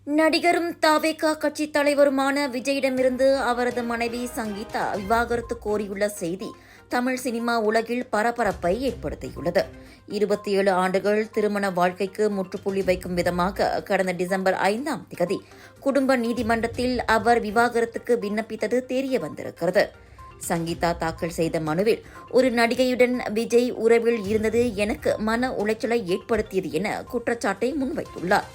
நடிகரும் தாவேகா கட்சி தலைவருமான விஜயிடமிருந்து அவரது மனைவி சங்கீதா விவாகரத்து கோரியுள்ள செய்தி தமிழ் சினிமா உலகில் பரபரப்பை ஏற்படுத்தியுள்ளது. 27 ஆண்டுகள் திருமண வாழ்க்கைக்கு முற்றுப்புள்ளி வைக்கும் விதமாக கடந்த டிசம்பர் 5ஆம் தேதி குடும்ப நீதிமன்றத்தில் அவர் விவாகரத்துக்கு விண்ணப்பித்தது தெரிய வந்திருக்கிறது. சங்கீதா தாக்கல் செய்த மனுவில் ஒரு நடிகையுடன் விஜய் உறவில் இருந்தது எனக்கு மன உளைச்சலை ஏற்படுத்தியது என குற்றச்சாட்டை முன்வைத்துள்ளார்.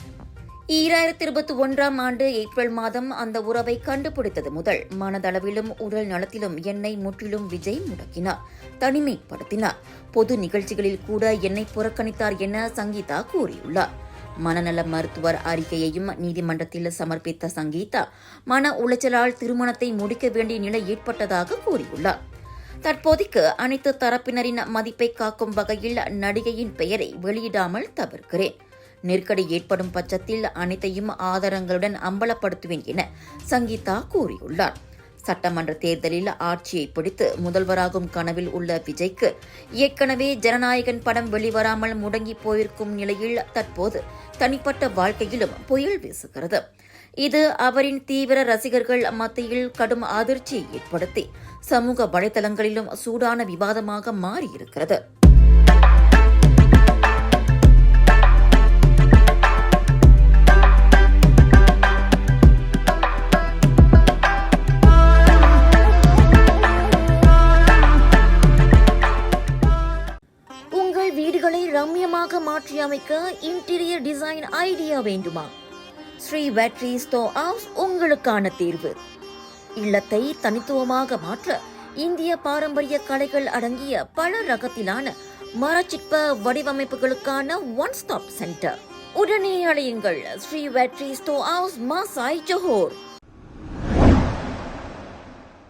2021ஆம் ஆண்டு ஏப்ரல் மாதம் அந்த உறவை கண்டுபிடித்தது முதல் மனதளவிலும் உடல் நலத்திலும் என்னை முற்றிலும் விஜய் முடக்கினார், தனிமைப்படுத்தினார். பொது நிகழ்ச்சிகளில் கூட என்னை புறக்கணித்தார் என சங்கீதா கூறியுள்ளார். மனநல மருத்துவர் அறிக்கையையும் நீதிமன்றத்தில் சமர்ப்பித்த சங்கீதா மன உளைச்சலால் திருமணத்தை முடிக்க வேண்டிய நிலை ஏற்பட்டதாக கூறியுள்ளார். தற்போதைக்கு அனைத்து தரப்பினரின் மதிப்பை காக்கும் வகையில் நடிகையின் பெயரை வெளியிடாமல் தவிர்க்கிறேன். நெருக்கடி ஏற்படும் பட்சத்தில் அனைத்தையும் ஆதாரங்களுடன் அம்பலப்படுத்துவேன் என சங்கீதா கூறியுள்ளார். சட்டமன்ற தேர்தலில் ஆட்சியை பிடித்து முதல்வராகும் கனவில் உள்ள விஜய்க்கு ஏற்கனவே ஜனநாயகன் படம் வெளிவராமல் முடங்கி போயிருக்கும் நிலையில் தற்போது தனிப்பட்ட வாழ்க்கையிலும் புயல் வீசுகிறது. இது அவரின் தீவிர ரசிகர்கள் மத்தியில் கடும் அதிர்ச்சியை ஏற்படுத்தி சமூக வலைதளங்களிலும் சூடான விவாதமாக மாறியிருக்கிறது. வீடுகளை ரம்யமாக மாற்றியமைக்க இன்டீரியர் டிசைன் ஐடியா வேண்டுமா? ஸ்ரீ வெற்றி ஸ்டோ ஹவுஸ் உங்களுக்கான தீர்வு. இல்லத்தை தனித்துவமாக மாற்ற இந்திய பாரம்பரிய கலைகள் அடங்கிய பல ரகத்திலான மரச்சிற்ப வடிவமைப்புகளுக்கான ஒன் ஸ்டாப் சென்டர். உடனே அழையுங்கள் ஸ்ரீ வெற்றி ஸ்டோ ஹவுஸ் மாசாய் ஜோஹர்.